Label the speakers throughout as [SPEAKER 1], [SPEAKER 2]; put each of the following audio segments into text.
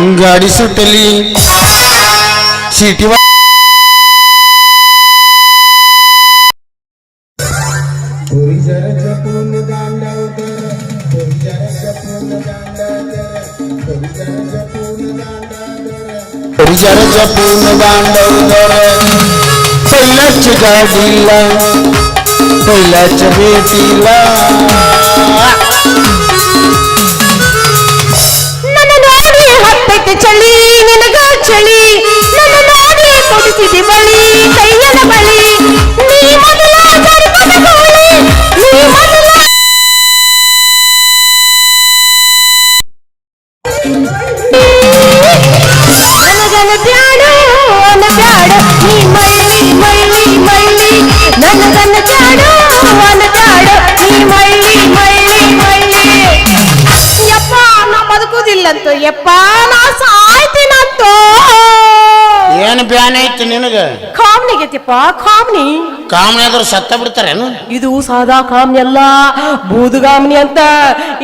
[SPEAKER 1] गाडी सुटली सिटी जपून दांडवतर पहिल्याच गाडीला पहिल्याच भेटीला
[SPEAKER 2] ನನ್ನ ನೋಡಿ ಹತ್ತಕ್ಕೆ ಚಳಿ ನಿನಗ ಚಳಿ ನನ್ನ ನೋಡಿ ಕೊಡಿಸಿದಿ ಬಳಿ ಕೈಯನ ಬಳಿ ನೀ ಮೊದಲ ಗರ್ಭದ ಗೋಳಿ ನೀ ಮೊದಲ ನನಗನ ಬ್ಯಾಡ ಅನ ಬ್ಯಾಡ ನೀ ಮಳ್ಳಿ ಮಳ್ಳಿ ಮಳ್ಳಿ ನನಗನ ಬ್ಯಾಡ ಅನ ಬ್ಯಾಡ ನೀ ಮಳ್ಳಿ ಮಳ್ಳಿ ಮಳ್ಳಿ ಯಪ್ಪ ನಾ ಬದುಕುದಿಲ್ಲಂತ ಯಪ್ಪ ನಾ ಸಾಯ್ತೀನಂತ
[SPEAKER 1] ಏನು ಬ್ಯಾನ್ ಐತಿ ನಿನಗ
[SPEAKER 2] ಕಾಮ್ನಿಗೈತಿಪ್ಪ ಕಾಮ್ನಿ
[SPEAKER 1] ಕಾಮನಿ ಆದ್ರೂ ಸತ್ತ ಬಿಡ್ತಾರೇನು
[SPEAKER 2] ಇದು ಸಾದಾ ಕಾಮ್ನಿ ಅಲ್ಲ ಬೂದುಗಾಮ್ನಿ ಅಂತ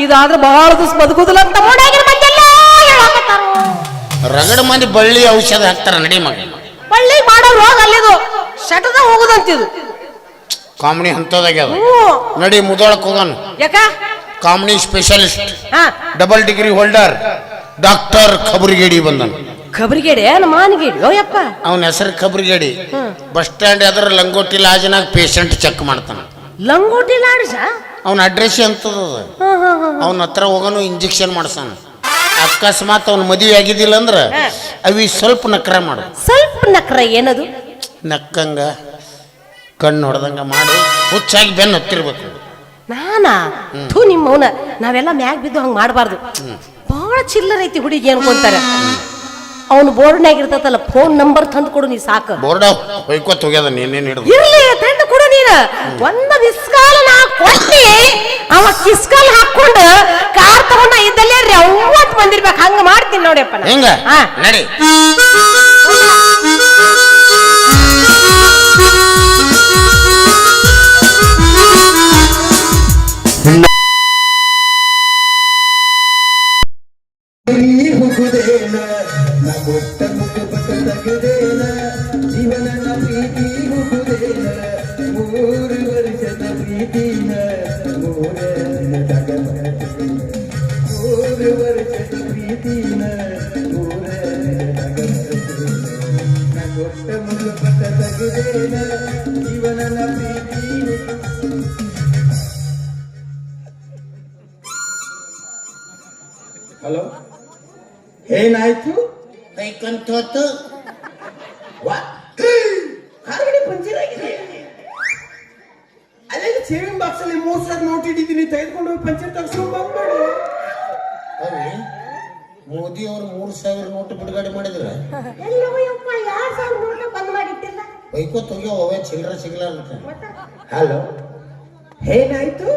[SPEAKER 2] ಇದಾದ್ರೆ ಬಹಳ ದಿವಸ ಬದುಕುದಿಲ್ಲ ಅಂತ ಓಡಾಗಿನ ಮಂದೆಲ್ಲ ಹೇಳಕತ್ತಾರ
[SPEAKER 1] ರಗಡ ಮಂದಿ ಬಳ್ಳಿ ಔಷಧ ಹಾಕ್ತಾರ ನಡಿ ಮಗ
[SPEAKER 2] ಬಳ್ಳಿ ಮಾಡೋ ರೋಗ ಅಲ್ಲಿದು ಶಟದ ಹೋಗುದಂತಿದು
[SPEAKER 1] ಕಾಮನಿ ಅಂತದಾಗ್ಯದ ನಡಿ ಮುದೋಳಕ್ ಹೋಗೋಣ
[SPEAKER 2] ಯಾಕ
[SPEAKER 1] ಕಾಮನಿ ಸ್ಪೆಷಲಿಸ್ಟ್
[SPEAKER 2] ಹಾ
[SPEAKER 1] ಡಬಲ್ ಡಿಗ್ರಿ ಹೋಲ್ಡರ್ ಡಾಕ್ಟರ್ ಖಬರಿಗೇಡಿ ಬಂದನು
[SPEAKER 2] ಖಬರಿಗೇಡಿ ಮಾನಗೇಡಿ ಓ ಯಪ್ಪ
[SPEAKER 1] ಅವನ ಹೆಸರು ಖಬರಿಗೇಡಿ ಬಸ್ ಸ್ಟ್ಯಾಂಡ್ ಎದ್ರ ಲಂಗೋಟಿ ಲಾಜಿನಾಗ ಪೇಷಂಟ್ ಚೆಕ್ ಮಾಡ್ತಾನ
[SPEAKER 2] ಲಂಗೋಟಿ ಲಾಡ್ಜ
[SPEAKER 1] ಅವನ ಅಡ್ರೆಸ್ ಎಂತದ ಅವನ ಹತ್ರ ಹೋಗೋನು ಇಂಜೆಕ್ಷನ್ ಮಾಡ್ಸಾನ ಅಕಸ್ಮಾತ್ ಅವನ ಮದುವೆ ಆಗಿದ್ದಿಲ್ಲ ಅಂದ್ರ ಅವಿ ಸ್ವಲ್ಪ ನಕ್ರ ಮಾಡು
[SPEAKER 2] ಸ್ವಲ್ಪ ನಕ್ರ ಏನದು
[SPEAKER 1] ನಕ್ಕಂಗ ಕಣ್ಣು ಹೊಡೆದಂಗ ಮಾಡು ಹುಚ್ಚಾಗಿ ಬೆನ್ನು ಹತ್ತಿರ್ಬೇಕು
[SPEAKER 2] ನಾನಾ ಥೂ ನಿಮ್ಮವನ ನಾವೆಲ್ಲ ಮ್ಯಾಗ್ ಬಿದ್ದು ಹಂಗ ಮಾಡಬಾರ್ದು ಬಹಳ ಚಿಲ್ಲರ್ ಐತಿ ಹುಡುಗಿ ಅನ್ಕೊಂತಾರ ಅವನು ಬೋರ್ಡ್ನಾಗ ಇರ್ತತಲ್ಲ ಫೋನ್ ನಂಬರ್ ತಂದು ಕೊಡು ನೀ ಸಾಕು
[SPEAKER 1] ಬೋರ್ಡ ಹೊಯ್ಕೋತ್ ಹೋಗ್ಯದ ನೀನೇನು ಹಿಡಿದು
[SPEAKER 2] ಇರ್ಲಿ ತಂದು ಕೊಡು ನೀನು ಒಂದು ಮಿಸ್ಕಾಲ ನಾ ಕೊಟ್ಟಿ ಅವ ಕಿಸ್ಕಾಲ್ ಹಾಕೊಂಡು ಕಾರ್ ತಗೊಂಡ ಇದ್ದಲ್ಲೇ ರವ್ವತ್ ಬಂದಿರ್ಬೇಕು ಹಂಗ ಮಾಡ್ತೀನಿ ನೋಡಿಯಪ್ಪ
[SPEAKER 1] ಹೆಂಗ ನಡಿ
[SPEAKER 3] ಹಲೋ ಏನಾಯ್ತು
[SPEAKER 1] ಕೈಕಂತ ಹೊತ್ತು
[SPEAKER 3] ಕಾಲ್ಗಡೆ ಪಂಚರ್ ಆಗಿದೆ ಅಲ್ಲೇ ಸೇವಿಂಗ್ ಬಾಕ್ಸ್ ಅಲ್ಲಿ 3,000 ನೋಟ್ ಇಟ್ಟಿದ್ದೀನಿ ತೆಗೆದುಕೊಂಡು ಹೋಗಿ ಪಂಚರ್ ತರಿಸ್ಕೊಂಡು ಬಂದ್ಬೇಡು
[SPEAKER 1] ಮೋದಿ ಅವರು 3,000 ನೋಟ್ ಬಿಡುಗಡೆ ಮಾಡಿದ್ರ ಬೈಕೋತ್ ಹೋಗಿ ಅವೇ ಚಿಲ್ಲರ ಸಿಗ್ಲಾರ
[SPEAKER 3] ಹಲೋ ಏನಾಯ್ತು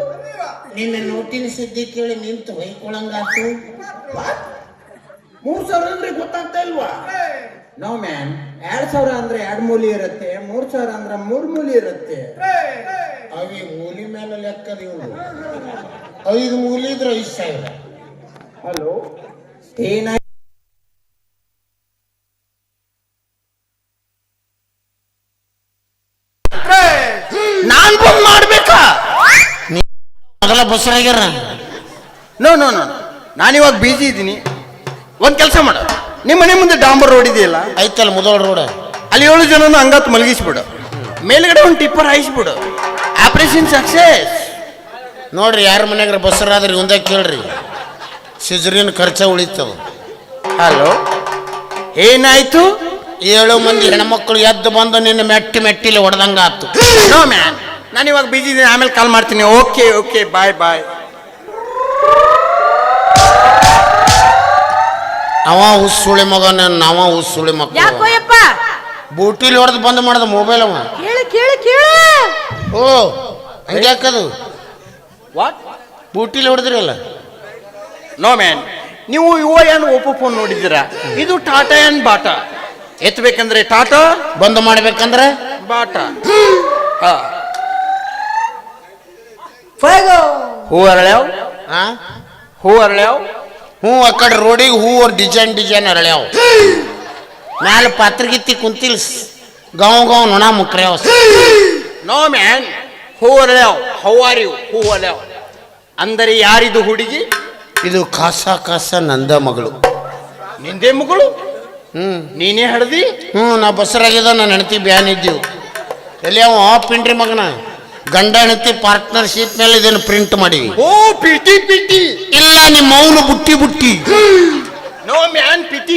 [SPEAKER 1] ನಿನ್ನ ನೋಟಿನ ಸುದ್ದಿ ಕೇಳಿ ನಿಂತು ಹೊಯ್ಕೊಳಂಗಾತು
[SPEAKER 3] 3,000 ಅಂದ್ರೆ ಗೊತ್ತಾಗ್ತಾ ಇಲ್ವಾ ನೋ ಮ್ಯಾನ್ 2,000 ಅಂದ್ರೆ 2 ಮೂಲಿ ಇರುತ್ತೆ 3,000 ಅಂದ್ರೆ 3 ಮೂಲಿ ಇರುತ್ತೆ
[SPEAKER 1] ಅವಿ ಮೂಲಿ ಮೇಲೆ ಲೆಕ್ಕದ ಇವನು 5 ಮೂಲಿ ಇದ್ರೆ 5,000
[SPEAKER 3] ಹಲೋ ಏನಾಯ್ತು
[SPEAKER 1] ನಾನ್ ಬಂದ್ ಮಾಡ್ಬೇಕಾ ಮೊದಲ ಬಸರಾಗ್ಯಾರ
[SPEAKER 3] ನೋ ನೋ ನೋ ನಾನಿವಾಗ ಬಿಜಿ ಇದ್ದೀನಿ ಒಂದ್ ಕೆಲಸ ಮಾಡ ನಿಮ್ಮ ಮನೆ ಮುಂದೆ ಡಾಂಬರ್ ರೋಡ್ ಇದೆಯಲ್ಲ
[SPEAKER 1] ಐತಲ್ಲ ಮುದೋಳ ರೋಡ್
[SPEAKER 3] ಅಲ್ಲಿ 7 ಜನನು ಹಂಗತ್ ಮಲಗಿಸ್ಬಿಡು ಮೇಲ್ಗಡೆ ಒಂದು ಟಿಪ್ಪರ್ ಹಾಯಿಸ್ಬಿಡು ಆಪರೇಷನ್ ಸಕ್ಸೆಸ್
[SPEAKER 1] ನೋಡ್ರಿ ಯಾರ ಮನ್ಯಾಗ್ರ ಬಸರಾದ್ರಿ ಒಂದೇ ಕೇಳ್ರಿ ಸಿಜರಿನ್ ಖರ್ಚ ಉಳಿತವ
[SPEAKER 3] ಹಲೋ ಏನಾಯ್ತು
[SPEAKER 1] 7 ಮಂದಿ ಹೆಣ್ಮಕ್ಳು ಎದ್ದು ಬಂದು ನಿನ್ನ ಮೆಟ್ಟಿಲಿ ಹೊಡೆದಂಗ ಆತು
[SPEAKER 3] ನೋ ಮ್ಯಾನ್ ನಾನು ಇವಾಗ ಬಿಜಿ ಇದ್ದೀನಿ ಆಮೇಲೆ ಕಾಲ್ ಮಾಡ್ತೀನಿ ಓಕೆ ಓಕೆ ಬಾಯ್ ಬಾಯ್
[SPEAKER 1] ಅವ ಹುಸುಳಿ ಮಗನ ನಾವ ಹುಸುಳಿ ಮಕ್ಕಳು
[SPEAKER 2] ಯಾಕೋಯಪ್ಪ
[SPEAKER 1] ಬೂಟಿಲಿ ಹೊಡೆದು ಬಂದ್ ಮಾಡದ ಮೊಬೈಲ್ ಅವ
[SPEAKER 2] ಕೇಳಿ ಕೇಳಿ ಕೇಳಿ
[SPEAKER 1] ಓ ಹಂಗ್ಯಾಕದು
[SPEAKER 3] ವಾಟ್
[SPEAKER 1] ಬೂಟಿಲಿ ಹೊಡೆದ್ರಲ್ಲ
[SPEAKER 3] ನೋ ಮ್ಯಾನ್ ನೀವು ಏನು ಓಪೋ ಫೋನ್ ನೋಡಿದ್ದೀರಾ ಇದು ಟಾಟಾ ಏನ್ ಬಾಟಾ ಎತ್ತಬೇಕಂದ್ರೆ ಟಾಟಾ
[SPEAKER 1] ಬಂದ್ ಮಾಡ್ಬೇಕಂದ್ರೆ
[SPEAKER 3] ಬಾಟಾ ಹೂ ಅರಳ್ಯಾವ್
[SPEAKER 1] ಆ
[SPEAKER 3] ಹೂ ಅರಳ್ಯಾವ್
[SPEAKER 1] ಹ್ಞೂ ಆ ಕಡೆ ರೋಡಿಗೆ ಹೂ ಡಿಸೈನ್ ಅರಳ್ಯಾವ ಮ್ಯಾಲ ಪಾತ್ರಗಿತ್ತಿ ಕುಂತಿಲ್ ಗಾವ್ ನೊಣ ಮುಕ್ರ್ಯಾವ.
[SPEAKER 3] ನೋ ಮ್ಯಾನ್, ಹೂ ಅರಳ್ಯಾವ್. How are you? ಹೂ ಅರಳ್ಯಾವ್ ಅಂದರೆ ಯಾರಿದು ಹುಡುಗಿ?
[SPEAKER 1] ಇದು ಕಾಸ ನಂದ ಮಗಳು.
[SPEAKER 3] ನಿಂದೇ ಮಗಳು? ನೀನೇ ಹಡ್ದಿ?
[SPEAKER 1] ನಾ ಬಸರಾಗಿದ್ದ ನನ್ನ ಹೆಂಡತಿ ಬ್ಯಾನ್ ಇದ್ದೀವಿ. ಎಲ್ಲಿ ಅವ ಪಿಂಡ್ರಿ ಮಗನ ಗಂಡ ಹೆಂಡತಿ ಪಾರ್ಟ್ನರ್ಶಿಪ್ ಮೇಲೆ ಇದನ್ನು ಪ್ರಿಂಟ್ ಮಾಡಿವಿ.
[SPEAKER 3] ಓ ಪಿಟಿ ಪಿಟಿ.
[SPEAKER 1] ಇಲ್ಲ ನಿಮ್ಮ ಮೌನ ಬುಟ್ಟಿ.
[SPEAKER 3] ನೋ ಮ್ಯಾನ್, ಪಿಟಿ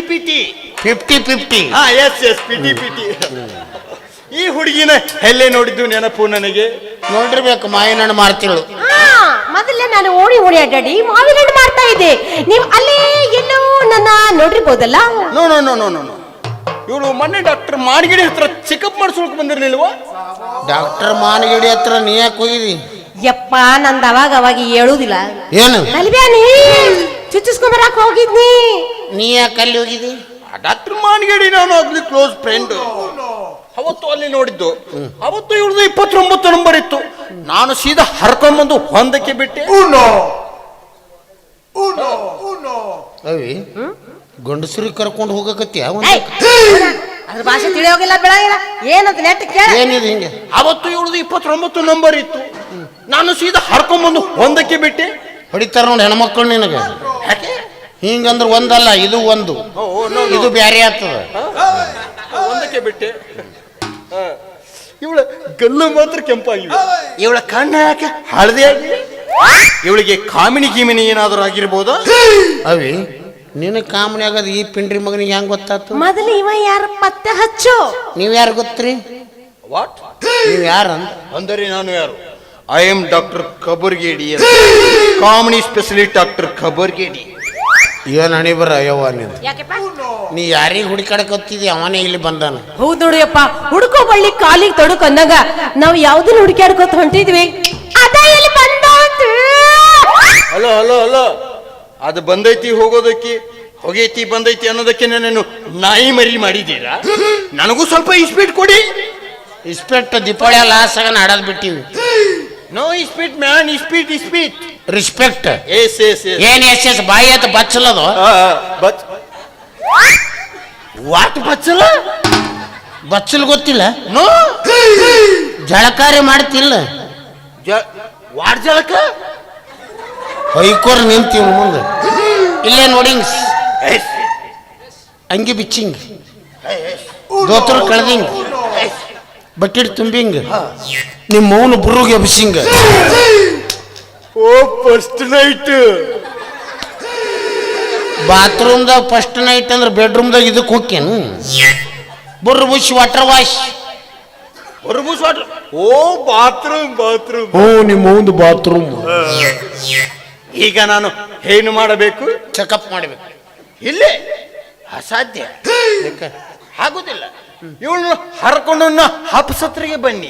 [SPEAKER 1] 50-50.
[SPEAKER 3] ಹಾ ಎಸ್ ಪಿಟಿ. ಈ ಹುಡುಗಿನ ಎಲ್ಲೇ ನೋಡಿದ್ದು ನೆನಪು ನನಗೆ.
[SPEAKER 1] ನೋಡಿರ್ಬೇಕು, ಮಾವಿನ ಹಣ್ಣು ಮಾರ್ತಿಳು.
[SPEAKER 2] ಮೊದಲೇ ನಾನು ಓಡಿ ಅಡ್ಡಾಡಿ ಮಾವಿನ ಹಣ್ಣು ಮಾಡ್ತಾ ಇದ್ದೆ. ನೀವು ಅಲ್ಲೇ ಎಲ್ಲೋ ನನ್ನ ನೋಡಿರ್ಬೋದಲ್ಲ?
[SPEAKER 3] ನೋ. ಇವಳು ಮೊನ್ನೆ ಡಾಕ್ಟರ್ ಮಾನಗಿಡಿ ಹತ್ರ ಚೆಕಪ್ ಮಾಡಿಸ್ಕೊಳಕ್ ಬಂದಿರ್ಲಿಲ್ವಾ?
[SPEAKER 1] ಡಾಕ್ಟರ್ ಮಾನಗಿಡಿ ಹತ್ರ ನೀ ಯಾಕೆ ಹೋಗಿದಿ?
[SPEAKER 2] ಯಪ್ಪ, ನಂದು ಅವಾಗ ಹೇಳುದಿಲ್ಲ.
[SPEAKER 1] ಏನು
[SPEAKER 2] ಮಲ್ಬ್ಯಾನಿ ಚುಚ್ಚಿಸ್ಕೊಂಬರಕ್ ಹೋಗಿದ್ನಿ.
[SPEAKER 1] ನೀ ಯಾಕೆ ಅಲ್ಲಿ ಹೋಗಿದಿ?
[SPEAKER 3] ಡಾಕ್ಟರ್ ಮಾನಗಿಡಿ ನಾನು ಆಗ್ಲಿ ಕ್ಲೋಸ್ ಫ್ರೆಂಡ್. ಅವತ್ತು ಅಲ್ಲಿ ನೋಡಿದ್ದು. ಅವತ್ತು ಇವಳದು 29 ನಂಬರ್ ಇತ್ತು. ನಾನು ಸೀದಾ ಹರ್ಕೊಂಡ್ಬಂದು ಹೊಂದಕ್ಕೆ ಬಿಟ್ಟೆ.
[SPEAKER 1] ಅವಿ ಗಂಡಸರಿ ಕರ್ಕೊಂಡು ಹೋಗಕತ್ತಿ
[SPEAKER 2] ಅದ್ರ ಭಾಷೆ ತಿಳಿಯೋಗಿಲ್ಲ ಬೆಳಗಿಲ್ಲ. ಏನಂತ ನೆಟ್ ಕೇಳ.
[SPEAKER 1] ಏನಿದೆ ಹಿಂಗೆ?
[SPEAKER 3] ಅವತ್ತು ಇವಳದು 29 ನಂಬರ್ ಇತ್ತು. ನಾನು ಸೀದಾ ಹರ್ಕೊಂಡ್ಬಂದು ಹೊಂದಕ್ಕೆ ಬಿಟ್ಟೆ.
[SPEAKER 1] ಹೊಡಿತಾರ ನೋಡಿ ಹೆಣ್ಮಕ್ಳು ನಿನಗೆ.
[SPEAKER 3] ಯಾಕೆ
[SPEAKER 1] ಹಿಂಗಂದ್ರೆ ಒಂದಲ್ಲ, ಇದು ಒಂದು, ಇದು ಬ್ಯಾರೆ ಆಗ್ತದ.
[SPEAKER 3] ಒಂದಕ್ಕೆ ಬಿಟ್ಟೆ. ಇವಳ ಗಲ್ಲು ಮಾತ್ರ ಕೆಂಪಾಗಿವೆ. ಇವಳ ಕಣ್ಣು ಯಾಕೆ ಹಳದಿ ಆಗಿ? ಇವಳಿಗೆ ಕಾಮಿನಿ ಗೀಮಿನಿ ಏನಾದರೂ ಆಗಿರ್ಬೋದಾ?
[SPEAKER 1] ಅವಿ ನಿನ್ನ ಕಾಮನಿ ಆಗದ ಈ ಪಿಂಡ್ರಿ ಮಗನಿಗೆ ಹೆಂಗ್ ಗೊತ್ತಾತು?
[SPEAKER 2] ಮೊದಲು ಇವ ಯಾರ ಪತ್ತೆ ಹಚ್ಚು.
[SPEAKER 1] ನೀವ್ ಯಾರು ಗೊತ್ತ್ರಿ?
[SPEAKER 3] ವಾಟ್?
[SPEAKER 1] ನೀವ್ ಯಾರ
[SPEAKER 3] ಅಂದರೆ ನಾನು ಯಾರು? ಐ ಆಮ್ ಡಾಕ್ಟರ್ ಖಬರ್ಗೇಡಿ, ಕಾಮಿನಿ ಸ್ಪೆಷಲಿಸ್ಟ್ ಡಾಕ್ಟರ್ ಖಬರ್ಗೇಡಿ.
[SPEAKER 1] ಏನ್ ಹಣಿ ಬರ ಯವ್ವ ನೀನು?
[SPEAKER 2] ಯಾಕೆಪ್ಪ?
[SPEAKER 1] ನೀ ಯಾರಿಗೆ ಹುಡುಕಾಡಕತ್ತಿದ್ದಿ? ಅವನೇ ಇಲ್ಲಿ ಬಂದಾನ.
[SPEAKER 2] ಹೌದು ನೋಡಿಯಪ್ಪ, ಹುಡುಕೋ ಬಳ್ಳಿ ಕಾಲಿಗೆ ತೊಡಕ್ ಅಂದಾಗ ನಾವು ಯಾವ್ದನ್ನ ಹುಡುಕಾಡ್ಕೊತ ಹೊಂಟಿದ್ವಿ, ಅದ ಇಲ್ಲಿ ಬಂದಾತು.
[SPEAKER 3] ಹಲೋ ಅದು ಬಂದೈತಿ ಹೋಗೋದಕ್ಕೆ, ಹೋಗೈತಿ ಬಂದೈತಿ ಅನ್ನೋದಕ್ಕೆ ನಾನು ನಾಯಿ ಮರಿ ಮಾಡಿದ್ದೀರಾ? ನನಗೂ ಸ್ವಲ್ಪ ಇಸ್ಪೀಟ್ ಕೊಡಿ.
[SPEAKER 1] ಇಸ್ಪೆಕ್ಟ್ ದೀಪಾವಳಿ ಲಾಸ್ ಆಗ ಆಡೋದ್ ಬಿಟ್ಟಿವಿ.
[SPEAKER 3] ನೋ ಇಸ್ಪೀಟ್ ಮ್ಯಾನ್, ಇಸ್ಪೀಟ್
[SPEAKER 1] ರಿಸ್ಪೆಕ್ಟ್.
[SPEAKER 3] ಎಸ್
[SPEAKER 1] ಏನ್ ಎಸ್ ಬಾಯಿ ಅಂತ ಬಚ್ಚಲದು.
[SPEAKER 3] ವಾಟ್ ಬಚ್ಚಲ?
[SPEAKER 1] ಬಚ್ಚಲ್ ಗೊತ್ತಿಲ್ಲ?
[SPEAKER 3] ನೋ.
[SPEAKER 1] ಜಳಕಾರಿ ಮಾಡ್ತಿಲ್ಲ?
[SPEAKER 3] ವಾಟ್ ಜಳಕ?
[SPEAKER 1] ಹೊಯ್ಕೋರ್ ನಿಂತೀವಿ ಮುಂದೆ. ಇಲ್ಲೇ ನೋಡಿಂಗ್ ಅಂಗಿ ಬಿಚ್ಚಿಂಗ್, ದೋತ್ರ ಕಳ್ದಿಂಗ್, ಬಕೆಟ್ ತುಂಬಿಂಗ್, ನಿಮ್ಮ ಮೌನ ಬುರ್ರುಗೆ ಬಿಸಿಂಗ್.
[SPEAKER 3] ಓ ಫಸ್ಟ್ ನೈಟ್
[SPEAKER 1] ಬಾತ್ರೂಮ್ದಾಗ ಫಸ್ಟ್ ನೈಟ್ ಅಂದ್ರೆ ಬೆಡ್ರೂಮ್ದಾಗ ಇದಕ್ಕೆ ಹೋಗ್ಯನು ಬುರ್ರು ಬುಷ್ ವಾಟರ್ ವಾಶ್.
[SPEAKER 3] ಓ ಬಾತ್ರೂಮ್.
[SPEAKER 1] ಓ ನಿಮ್ಮ ಒಂದು ಬಾತ್ರೂಮ್.
[SPEAKER 3] ಈಗ ನಾನು ಏನು ಮಾಡಬೇಕು?
[SPEAKER 1] ಚೆಕಪ್ ಮಾಡಬೇಕು.
[SPEAKER 3] ಇಲ್ಲೇ ಅಸಾಧ್ಯ, ಆಗುದಿಲ್ಲ. ಇವಳನ್ನು ಹರ್ಕೊಂಡು ಹಪ್ಸತ್ರಿಗೆ ಬನ್ನಿ.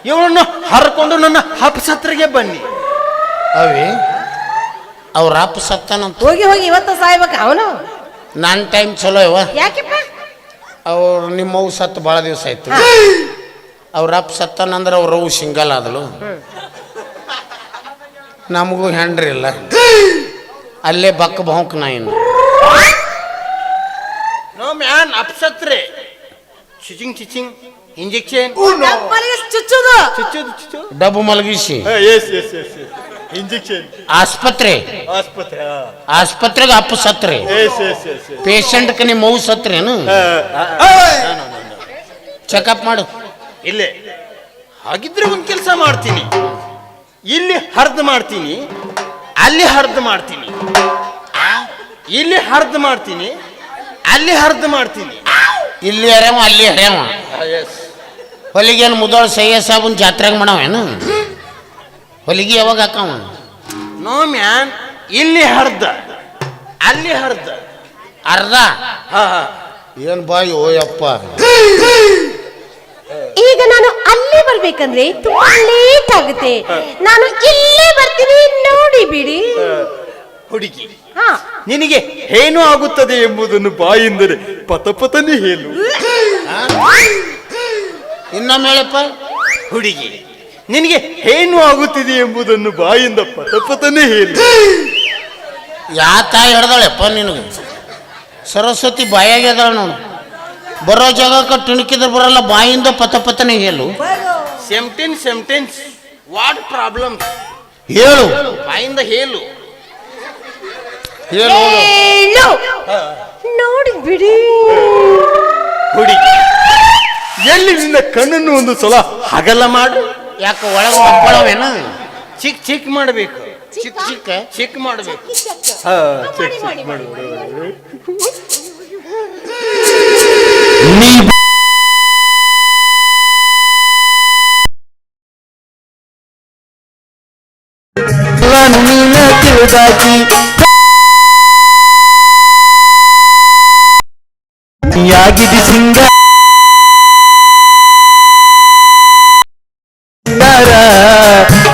[SPEAKER 3] ಇವಳನ್ನು ಹರ್ಕೊಂಡು ನನ್ನ ಹಪ್ಸತ್ರಿಗೆ ಬನ್ನಿ.
[SPEAKER 1] ಅವಿ ಅವ್ರ ಅಪ್ಪ ಸತ್ತಾನಂತ.
[SPEAKER 2] ಹೋಗಿ ಇವತ್ತು ಸಾಯ್ಬೇಕ ಅವನು.
[SPEAKER 1] ನನ್ನ ಟೈಮ್ ಚಲೋ ಇವ.
[SPEAKER 2] ಯಾಕೆಪ್ಪ?
[SPEAKER 1] ಅವ್ರು ನಿಮ್ಮವು ಸತ್ತು ಭಾಳ ದಿವಸ ಆಯ್ತು. ಅವ್ರ ಅಪ್ಪ ಸತ್ತಾನಂದ್ರೆ ಅವ್ರವು ಸಿಂಗಲ್ ಆದಳು. ನಮಗೂ ಹೆಂಡ್ರಿ ಇಲ್ಲ, ಅಲ್ಲೇ ಬಕ್ಕ ಬಹುಕ್ ನಾ ಇನ್ನು.
[SPEAKER 3] ನೋ ಮ್ಯಾನ್, ಅಪ್ಸತ್ರೆ ಚಿಚಿಂಗ್ ಇಂಜೆಕ್ಷನ್
[SPEAKER 2] ಚುಚ್ಚುದು
[SPEAKER 1] ಡಬ್ಬು ಮಲಗಿಸಿ
[SPEAKER 3] ಇಂಜೆಕ್ಷನ್.
[SPEAKER 1] ಆಸ್ಪತ್ರೆಗೆ ಅಪ್ಪ ಸತ್ರೆ, ಪೇಷಂಟ್ಗೆ ನಿಮ್ಮ ಮಗು ಸತ್ರೇನು? ಚೆಕಪ್ ಮಾಡು.
[SPEAKER 3] ಇಲ್ಲೇ ಹಾಗಿದ್ರೆ ಒಂದು ಕೆಲಸ ಮಾಡ್ತೀನಿ. ಇಲ್ಲಿ ಹರ್ದು ಮಾಡ್ತೀನಿ, ಅಲ್ಲಿ ಹರ್ದು ಮಾಡ್ತೀನಿ. ಇಲ್ಲಿ ಹರ್ದು ಮಾಡ್ತೀನಿ, ಅಲ್ಲಿ ಹರ್ದು ಮಾಡ್ತೀನಿ.
[SPEAKER 1] ಇಲ್ಲಿ ಹರ್ಯಾವ ಅಲ್ಲಿ ಹರ್ಯಾವ. ಹೊಲಿಗೇನು ಮುದೋಳ ಸಯ್ಯ ಸಾಬನ್ ಜಾತ್ರೆಗೆ ಮಾಡವೇನು? ಹೊಲಿಗೆ ಯಾವಾಗ ಹಾಕವ?
[SPEAKER 3] ನೋ ಮ್ಯಾನ್, ಇಲ್ಲಿ ಹರ್ದ ಅಲ್ಲಿ ಹರ್ದ
[SPEAKER 1] ಅರ್ಧ. ಏನ್ ಬಾಯಿ ಓಯಪ್ಪ.
[SPEAKER 2] ಈಗ ನಾನು ಅಲ್ಲೇ ಬರ್ಬೇಕಂದ್ರೆ ತುಂಬಾ ಲೇಟ್ ಆಗುತ್ತೆ. ನಾನು ಇಲ್ಲೇ ಬರ್ತೀನಿ, ನೋಡಿ ಬಿಡಿ.
[SPEAKER 3] ಹುಡುಗಿ, ನಿನಗೆ ಏನು ಆಗುತ್ತದೆ ಎಂಬುದನ್ನು ಬಾಯಿಂದರೆ ಪತಪತನೇ ಹೇಳು.
[SPEAKER 1] ಇನ್ನೊಮ್ಮೆ ಹೇಳಪ್ಪ.
[SPEAKER 3] ಹುಡುಗಿ, ನಿನಗೆ ಏನು ಆಗುತ್ತಿದೆ ಎಂಬುದನ್ನು ಬಾಯಿಂದ ಪತಪತನೇ ಹೇಳು.
[SPEAKER 1] ಯಾ ತಾಯಿ ಹಿಡ್ದಾಳೆಪ್ಪ ನಿನಗೆ ಸರಸ್ವತಿ ಬಾಯಾಗೆ ಅದಾಳ ನೋಡು ಬರೋ ಜಾಗಕ್ಕೆ ಟಿಣಕಿದ್ರೆ ಬರಲ್ಲ ಬಾಯಿಂದ ಪತನೇ ಹೇಳು
[SPEAKER 3] ಸೆಂಟೆನ್ಸ್ ವಾಟ್ ಪ್ರಾಬ್ಲಮ್
[SPEAKER 1] ಹೇಳು
[SPEAKER 3] ಬಾಯಿಂದ ಹೇಳು
[SPEAKER 1] ಹೇಳು
[SPEAKER 2] ಹೇಳು ನೋಡಿ ಬಿಡಿ
[SPEAKER 3] ಹುಡುಗಿ ಎಲ್ಲಿ ನಿನ್ನ ಕಣ್ಣನ್ನು ಒಂದು ಸಲ ಹಗಲ ಮಾಡು
[SPEAKER 1] ಯಾಕೆ ಒಳಗೆ ಮಕ್ಕಳವೇನ
[SPEAKER 3] ಚಿಕ್ಕ ಮಾಡಬೇಕು
[SPEAKER 1] ಚಿಕ್ಕ
[SPEAKER 3] ಮಾಡಬೇಕು
[SPEAKER 1] ನೀ
[SPEAKER 4] ಯಾಗಿದಿ ಸಿಂಗಾರ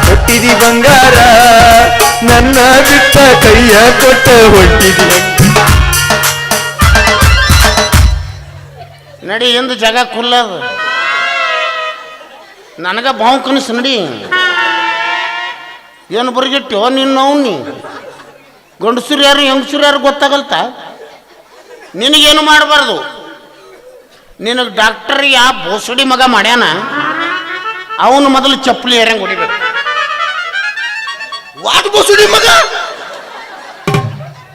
[SPEAKER 4] ಕೊಟ್ಟಿದಿ ಬಂಗಾರ ನನ್ನ ಬಿಟ್ಟ ಕೈಯ ಕೊಟ್ಟ ಹೊಟ್ಟಿದಿ
[SPEAKER 1] ನಡಿ ಎಂದು ಜಾಗ ಕುಲ್ಲದ ನನಗ ಬಾವು ಕನಸು ನಡಿ ಏನು ಬರಿಗಿಟ್ಟು ನಿನ್ನ ಅವ್ನಿ ಗಂಡಸರು ಯಾರು ಹೆಂಗಸರು ಯಾರು ಗೊತ್ತಾಗಲ್ತ ನಿನಗೇನು ಮಾಡಬಾರ್ದು ನಿನಗೆ ಡಾಕ್ಟರ್ ಯಾ ಬೋಸಡಿ ಮಗ ಮಾಡ್ಯಾನ ಅವನು ಮೊದಲು ಚಪ್ಪಲಿ ಏರಂಗ್ ಹೊಡಿಬೇಕು
[SPEAKER 3] ವಾಟ್ ಬೋಸುಡಿ ಮಗ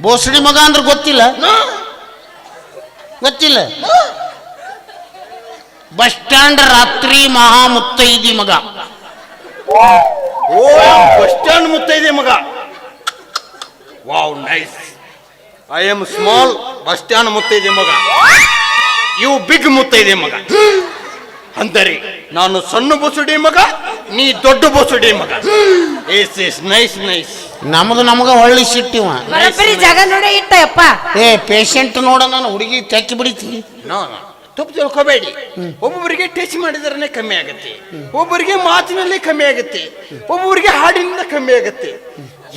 [SPEAKER 1] ಬೋಸಡಿ ಮಗ ಅಂದ್ರೆ ಗೊತ್ತಿಲ್ಲ ಗೊತ್ತಿಲ್ಲ ಬಸ್ ಸ್ಟ್ಯಾಂಡ್ ರಾತ್ರಿ ಮಹಾ ಮುತ್ತೈದಿ ಮಗ
[SPEAKER 3] ಓ ಬಸ್ ಸ್ಟ್ಯಾಂಡ್ ಮುತ್ತೈದೆ ಮಗ wow nice I am small bus stand ಮುತ್ತೈದೆ ಮಗ ಇವು ಬಿಗ್ ಮುತ್ತೈದೆ ಮಗ ಅಂದರೆ ನಾನು ಸಣ್ಣ ಬಸುಡಿ ಮಗ ನೀ ದೊಡ್ಡ ಬಸುಡಿ ಮಗ ಎಸ್ ನೈಸ್
[SPEAKER 1] ನಮಗ ಒಳ್ಳೆ ಸಿಟ್ಟಿವ
[SPEAKER 2] ಬರೀ ಜಾಗ ನೋಡೇ ಇಟ್ಟಯಪ್ಪ
[SPEAKER 1] ಏ ಪೇಷಂಟ್ ನೋಡ ನಾನು ಹುಡುಗಿ ತೆಕ್ಕಿ ಬಿಡಿತಿ
[SPEAKER 3] ನೋ ತಪ್ಪು ತಿಳ್ಕೋಬೇಡಿ ಒಬ್ಬೊಬ್ಬರಿಗೆ ಟಚ್ ಮಾಡಿದ್ರೆ ಕಮ್ಮಿ ಆಗುತ್ತೆ ಒಬ್ಬರಿಗೆ ಮಾತಿನಲ್ಲೇ ಕಮ್ಮಿ ಆಗುತ್ತೆ ಒಬ್ಬೊಬ್ಬರಿಗೆ ಹಾಡಿನಿಂದ ಕಮ್ಮಿ ಆಗುತ್ತೆ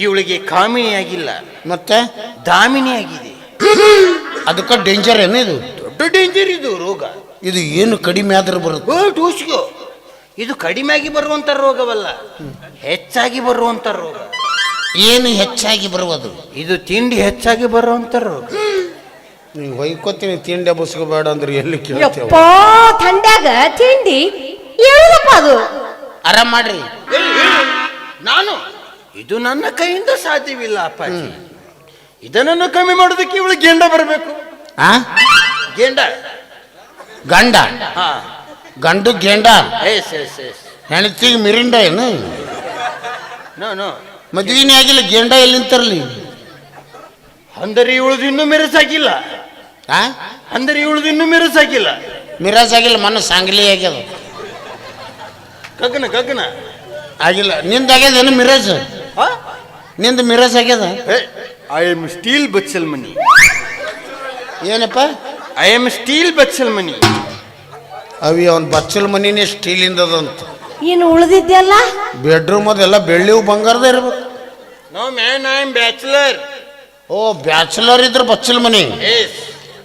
[SPEAKER 3] ಇವಳಿಗೆ ಕಾಮಿನಿ ಆಗಿಲ್ಲ
[SPEAKER 1] ಮತ್ತೆ
[SPEAKER 3] ದಾಮಿನಿ ಆಗಿದೆ
[SPEAKER 1] ಅದಕ್ಕೆ ಡೇಂಜರ್ ಏನು ಇದು
[SPEAKER 3] ದೊಡ್ಡ ಡೇಂಜರ್ ಇದು ರೋಗ
[SPEAKER 1] ಇದು ಏನು ಕಡಿಮೆ ಆದ್ರೆ ಬರುತ್ತೆ
[SPEAKER 3] ಟೂಸ್ಗೋ ಇದು ಕಡಿಮೆಯಾಗಿ ಬರುವಂತ ರೋಗವಲ್ಲ ಹೆಚ್ಚಾಗಿ ಬರುವಂತ ರೋಗ
[SPEAKER 1] ಏನು ಹೆಚ್ಚಾಗಿ ಬರುವುದು
[SPEAKER 3] ಇದು ತಿಂಡಿ ಹೆಚ್ಚಾಗಿ ಬರುವಂತ ರೋಗ
[SPEAKER 1] ನೀವು ಹೊಯ್ಕೋತೀನಿ ತಿಂಡಿ ಬಸ್ಕೋಬೇಡ ಅಂದ್ರೆ ಎಲ್ಲಿ ಕೇಳ್ತೇವೆ
[SPEAKER 2] ಯಪ್ಪ ಥಂಡ್ಯಾಗ ತಿಂಡಿ ಹೇಳುದಪ್ಪ ಅದು
[SPEAKER 1] ಆರಾಮ್ ಮಾಡ್ರಿ
[SPEAKER 3] ನಾನು ಇದು ನನ್ನ ಕೈಯಿಂದ ಸಾಧ್ಯವಿಲ್ಲ ಅಪ್ಪಾಜಿ ಇದನ್ನು ಕಮ್ಮಿ ಮಾಡೋದಕ್ಕೆ ಇವಳು ಗೆಂಡ ಬರಬೇಕು
[SPEAKER 1] ಆ
[SPEAKER 3] ಗೆಂಡ
[SPEAKER 1] ಗಂಡ
[SPEAKER 3] ಹಾ
[SPEAKER 1] ಗಂಡು ಗೆಂಡ
[SPEAKER 3] ಎಸ್
[SPEAKER 1] ಹೆಣ್ತಿಗೆ ಮಿರಿಂಡ ಏನು
[SPEAKER 3] ನೋ
[SPEAKER 1] ಮದ್ವಿನೇ ಆಗಿಲ್ಲ ಗೆಂಡ ಎಲ್ಲಿಂದ ತರಲಿ
[SPEAKER 3] ಅಂದರೆ ಇವಳದು ಇನ್ನೂ ಮೆರಸಾಗಿಲ್ಲ
[SPEAKER 1] ಆ
[SPEAKER 3] ಅಂದರೆ ಇವಳದು ಇನ್ನೂ ಮೆರಸಾಗಿಲ್ಲ
[SPEAKER 1] ಮಿರಾಜ್ ಆಗಿಲ್ಲ ಮನ ಸಾಂಗ್ಲಿ ಆಗ್ಯದ
[SPEAKER 3] ಗಗನ
[SPEAKER 1] ಆಗಿಲ್ಲ ನಿಂದ ಆಗ್ಯದ ಏನು ಮಿರಾಜ್ ನಿಂದ ಮಿರಾಜ್ ಆಗ್ಯದ
[SPEAKER 3] ಐ ಆಮ್ ಸ್ಟೀಲ್ ಬಚ್ಚಲ್ ಮನಿ
[SPEAKER 1] ಏನಪ್ಪ
[SPEAKER 3] ಐ ಆಮ್ ಸ್ಟೀಲ್ ಬಚ್ಚಲ್ ಮನಿ
[SPEAKER 1] ಅವಿ ಅವನ್ ಬಚ್ಚಲ್ ಮನಿನೇ ಸ್ಟೀಲಿಂದದಂತ
[SPEAKER 2] ಇನ್ನು ಉಳಿದಿದ್ಯಲ್ಲ
[SPEAKER 1] ಬೆಡ್ರೂಮ್ ಅದೆಲ್ಲ ಬೆಳ್ಳಿವು ಬಂಗಾರದ ಇರ್ಬೇಕು
[SPEAKER 3] no man I am bachelor
[SPEAKER 1] oh bachelor ಇದ್ರ ಬಚ್ಚಲ್ ಮನಿ
[SPEAKER 3] ಎಸ್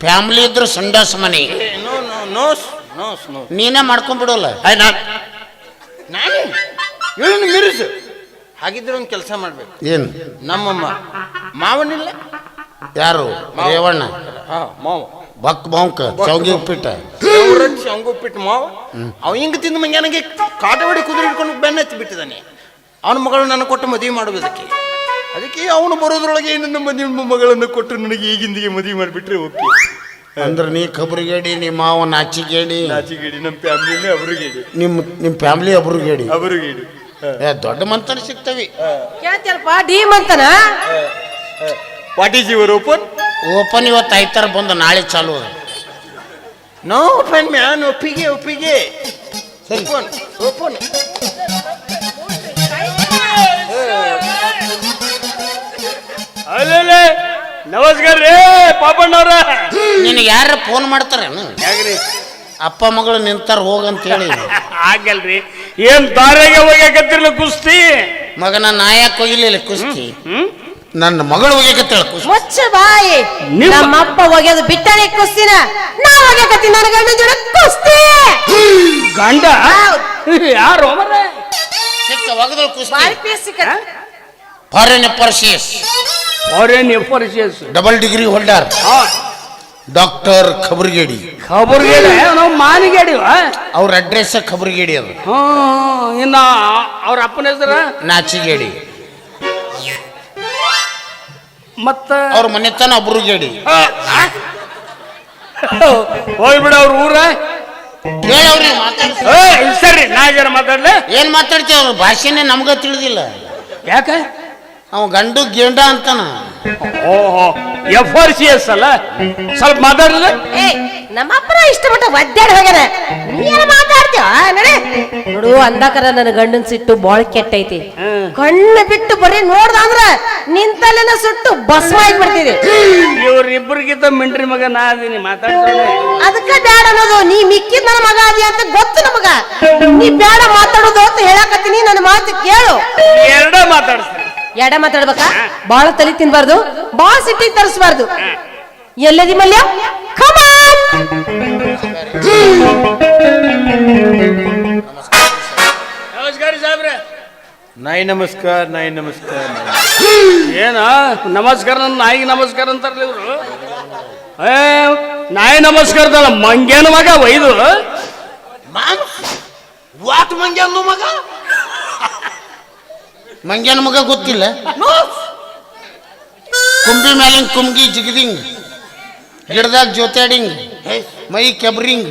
[SPEAKER 1] ಫ್ಯಾಮಿಲಿ ಇದ್ರ ಸಂಡಾಸ್ ಮನಿ
[SPEAKER 3] no no no no no
[SPEAKER 1] ನೀನೇ ಮಾಡ್ಕೊಂಡ್ಬಿಡೋಲ್ಲ
[SPEAKER 3] ನಾನೇ ಇವಳನ್ನು ಮಿರಿಸು ಹಾಗಿದ್ರೆ ಒಂದು ಕೆಲಸ ಮಾಡ್ಬೇಕು
[SPEAKER 1] ಏನು
[SPEAKER 3] ನಮ್ಮಮ್ಮ ಮಾವನಿಲ್ಲ
[SPEAKER 1] ಯಾರು ರೇವಣ್ಣ
[SPEAKER 3] ಹಾ ಮಾವ
[SPEAKER 1] ಬಕ್ ಬಾಂಕ ಚೌಗಿ ಉಪ್ಪಿಟ್ಟ
[SPEAKER 3] ಉಪ್ಪಿಟ್ಟು ಮಾವ ಅವ ಹಿಂಗ ತಿಂದು ಮಂಗೆ ನನಗೆ ಕಾಟವಾಡಿ ಕುದುರೆ ಹಿಡ್ಕೊಂಡು ಬೆನ್ನ ಹತ್ತಿ ಬಿಟ್ಟಿದ್ದಾನೆ ಅವನ ಮಗಳು ನನ್ನ ಕೊಟ್ಟು ಮದುವೆ ಮಾಡೋದಕ್ಕೆ ಅದಕ್ಕೆ ಅವನು ಬರೋದ್ರೊಳಗೆ ನನ್ನ ಮಗಳನ್ನು ಕೊಟ್ಟು ನನಗೆ ಈಗಿಂದಿಗೆ ಮದುವೆ ಮಾಡಿಬಿಟ್ರೆ ಓಕೆ
[SPEAKER 1] ಅಂದ್ರೆ ನೀ ಕಬ್ರಿಗೇಡಿ ನಿಮ್ಮ ಮಾವ ನಾಚಿಗೇಡಿ
[SPEAKER 3] ನಾಚಿಗೇಡಿ ನಮ್ಮ ಫ್ಯಾಮಿಲಿನೇ ಅವ್ರಿಗೇಡಿ
[SPEAKER 1] ನಿಮ್ಮ ಫ್ಯಾಮಿಲಿ ಒಬ್ರಿಗೇಡಿ
[SPEAKER 3] ಅವ್ರಿಗೇಡಿ
[SPEAKER 1] ದೊಡ್ಡ ಮಂತನ ಸಿಗ್ತವಿ
[SPEAKER 2] ಕೇಳ್ತಿಯಲ್ಪ ಡೀಮ್ ಅಂತನ
[SPEAKER 3] what is your open
[SPEAKER 1] open ಇವತ್ತು ಐತಾರ ಬಂದು ನಾಳೆ ಚಾಲು ಅದ.
[SPEAKER 3] ನೋ ಓಪನ್ ಮ್ಯಾನ್ ಒಪ್ಪಿಗೆ
[SPEAKER 1] ಸರಿ
[SPEAKER 3] ಓಪನ್ ಅಲ್ಲೇ ನಮಸ್ಕಾರ ರೀ ಪಾಪಣ್ಣವ್ರ
[SPEAKER 1] ನಿನಗೆ ಯಾರ ಫೋನ್ ಮಾಡ್ತಾರೇನು
[SPEAKER 3] ಯಾಕ್ರಿ
[SPEAKER 1] ಅಪ್ಪ ಮಗಳು ನಿಂತಾರ ಹೋಗಂತ ಹೇಳಿ
[SPEAKER 3] ಆಗಲ್ರಿ ಏನ್ ದಾರಿಗೆ ಹೋಗ್ಯಾಕತ್ತಿರ್ಲ ಕುಸ್ತಿ
[SPEAKER 1] ಮಗನ ನಾಯಕ್ ಹೋಗಿಲಿಲ್ಲ ಕುಸ್ತಿ ನನ್ನ ಮಗಳು ಹೋಗ್ಯಾಕತ್ತೇಳ ಕುಸ್ತಿ
[SPEAKER 2] ಮುಚ್ಚ ಬಾಯಿ ನಮ್ಮಪ್ಪ ಒಗೆದು ಬಿಟ್ಟನೆ ಕುಸ್ತಿನ ನಾ ಒಗ್ಯಾಕತ್ತಿ ನನ್ನ ಗಂಡ ಜೋಡ ಕುಸ್ತಿ
[SPEAKER 3] ಗಂಡ ಯಾರು
[SPEAKER 1] ಸಿಕ್ಕ ಒಗದಳು ಕುಸ್ತಿ
[SPEAKER 2] ಬಾರಿ ಪೀಸ್ ಸಿಕ್ಕ
[SPEAKER 1] ಫಾರಿನ್ ಪರ್ಸಿಯಸ್
[SPEAKER 5] ಫಾರಿನ್ ಎಫರ್ಸಿಯಸ್
[SPEAKER 1] ಡಬಲ್ ಡಿಗ್ರಿ ಹೋಲ್ಡರ್ ಡಾಕ್ಟರ್ ಖಬರ್ಗೇಡಿ.
[SPEAKER 5] ಖಬರ್ಗೇಡಿ ನಾವು ಮಾನಿಗೇಡಿವ.
[SPEAKER 1] ಅವ್ರ ಅಡ್ರೆಸ್ ಖಬರ್ಗೇಡಿ ಅದು.
[SPEAKER 5] ಇನ್ನ ಅವ್ರ ಅಪ್ಪನ ಹೆಸರ
[SPEAKER 1] ನಾಚಿಗೇಡಿ.
[SPEAKER 5] ಮತ್ತ
[SPEAKER 1] ಅವ್ರ ಮನೆತನ ಅಬ್ರುಗೇಡಿ.
[SPEAKER 5] ಹೋಗ್ಬಿಡ ಅವ್ರ ಊರ
[SPEAKER 1] ಹೇಳವ್ರಿ
[SPEAKER 5] ಸರಿ. ನಾ ಜರ ಮಾತಾಡ್ಲೆ.
[SPEAKER 1] ಏನ್ ಮಾತಾಡ್ತೀವಿ ಅವ್ರ ಭಾಷೆನೇ ನಮ್ಗ ತಿಳಿದಿಲ್ಲ.
[SPEAKER 5] ಯಾಕ
[SPEAKER 1] ಅವ ಗಂಡು ಗೇಂಡ ಅಂತಾನ.
[SPEAKER 5] ಓಹೋ ಎಫರ್ಸಿಯಸ್ ಅಲ್ಲ, ಸ್ವಲ್ಪ ಮಾತಾಡಲ್ಲ.
[SPEAKER 2] ಏ ನಮ್ಮಪ್ಪನ ಇಷ್ಟಪಟ್ಟ ಒದ್ದಾಡಿ ಹೋಗ್ಯಾನ, ನೀ ಏನ ಮಾತಾಡ್ತೀವ ನಡೆ. ನೋಡು ಅಂದಾಕರ ನನ್ನ ಗಂಡನ್ ಸಿಟ್ಟು ಬಾಳ ಕೆಟ್ಟೈತಿ. ಕಣ್ಣು ಬಿಟ್ಟು ಬರೀ ನೋಡ್ದ ಅಂದ್ರ ನಿಂತಲ್ಲೆಲ್ಲ ಸುಟ್ಟು ಭಸ್ಮ ಆಗ್ಬಿಡ್ತಿದೆ.
[SPEAKER 5] ಇವ್ರಿಬ್ರಿಗಿಂತ ಮಿಂಟ್ರಿ ಮಗ ನಾ ಅದೀನಿ, ಮಾತಾಡ್ತಾನೆ.
[SPEAKER 2] ಅದಕ್ಕ ಬ್ಯಾಡ ಅನ್ನೋದು. ನೀ ಮಿಕ್ಕಿದ ನನ್ನ ಮಗ ಅದಿ ಅಂತ ಗೊತ್ತು ನಮಗ. ನೀ ಬ್ಯಾಡ ಮಾತಾಡೋದು ಅಂತ ಹೇಳಕತ್ತೀನಿ, ನನ್ನ ಮಾತು ಕೇಳು.
[SPEAKER 5] ಎರಡ ಮಾತಾಡ್ತೀನಿ.
[SPEAKER 2] ಎಡ ಮಾತಾಡ್ಬೇಕಾ? ಬಾಳ ತಲೆ ತಿನ್ಬಾರ್ದು, ಬಾಳ ಸಿಟ್ಟಿಗೆ ತರಿಸಬಾರ್ದು. ಎಲ್ಲದಿ ಮಲ್ಯ? ಕಮಾನ್.
[SPEAKER 5] ನಮಸ್ಕಾರ ಸಾಹೇಬ್ರೆ.
[SPEAKER 3] ನಾಯಿ ನಮಸ್ಕಾರ, ನಾಯಿ ನಮಸ್ಕಾರ.
[SPEAKER 5] ಏನ ನಮಸ್ಕಾರ? ನನ್ನ ನಾಯಿಗೆ ನಮಸ್ಕಾರ ಅಂತಾರಲ್ಲ ಇವ್ರು. ನಾಯಿ ನಮಸ್ಕಾರದಲ್ಲ ಮಂಗ್ಯಾನ ಮಗ ಒಯ್ದು.
[SPEAKER 3] ವಾಟ್ ಮಂಗ್ಯಾನು ಮಗ?
[SPEAKER 1] ಮಂಗ್ಯಾನ ಮಗ ಗೊತ್ತಿಲ್ಲ. ಕುಂಬಿ ಮ್ಯಾಲಿಂಗ್ ಕುಮ್ಗಿ ಜಿಗದಿಂಗ್, ಗಿಡದಾಗ ಜೋತಾಡಿಂಗ್, ಮೈ ಕೆಬ್ರಿಂಗ್,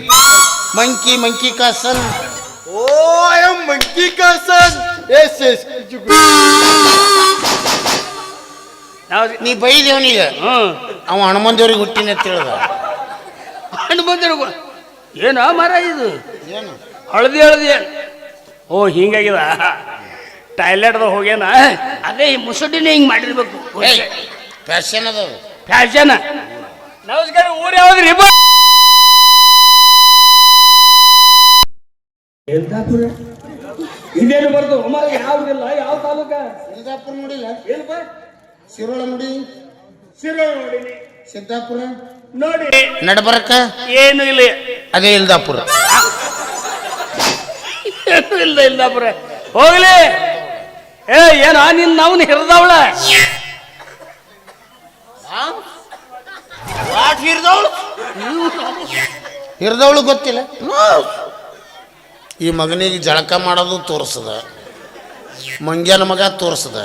[SPEAKER 1] monkey monkey cousin.
[SPEAKER 3] Oh I am monkey cousin. Yes yes.
[SPEAKER 1] ನೀ ಬೈದೇವನಿಗ ಅವ ಹನುಮಂದೇವ್ರಿಗೆ ಹುಟ್ಟಿನ ಅಂತ ಹೇಳ್ದ.
[SPEAKER 5] ಹನುಮಂತರು ಏನ ಮರ ಇದು?
[SPEAKER 1] ಏನು
[SPEAKER 5] ಹಳದಿ ಹಳದಿ. ಓ ಹಿಂಗಾಗಿದ. ಟಾಯ್ಲೆಟ್ದಾಗ ಹೋಗ್ಯಾನ. ಅದೇ ಈ ಮುಸುಡಿನೇ ಹಿಂಗ್ ಮಾಡಿರ್ಬೇಕು.
[SPEAKER 1] ಫ್ಯಾಷನ್ ಅದ.
[SPEAKER 5] ಫ್ಯಾಷನ್. ನಮಸ್ಕಾರ. ಊರು ಯಾವ್ದ್ರಿ? ಇದೇನು ಬರ್ದು ಯಾವ್ದಿಲ್ಲ. ಯಾವ ತಾಲೂಕ?
[SPEAKER 1] ಸಿದ್ದಾಪುರ ನೋಡಿಲ್ಲ?
[SPEAKER 5] ಏನಪ್ಪ?
[SPEAKER 1] ಶಿರೋಳ ನೋಡಿ,
[SPEAKER 5] ಶಿರೋಳ ನೋಡಿನಿ.
[SPEAKER 1] ಸಿದ್ದಾಪುರ
[SPEAKER 5] ನೋಡಿ.
[SPEAKER 1] ನಡಬರಕ
[SPEAKER 5] ಏನು ಇಲ್ಲ.
[SPEAKER 1] ಅದೇ ಇಲ್ದಾಪುರ.
[SPEAKER 5] ಏನು ಇಲ್ಲ ಇಲ್ದಾಪುರ. ಹೋಗ್ಲಿ. ಏ ಏನ ನಿನ್ ನಾವ್ನ ಹಿರಿದವಳ?
[SPEAKER 1] ಹಿರಿದವಳು ಗೊತ್ತಿಲ್ಲ. ಈ ಮಗನಿಗೆ ಜಳಕ ಮಾಡೋದು ತೋರಿಸದ, ಮಂಗ್ಯಾನ ಮಗ ತೋರಿಸದ,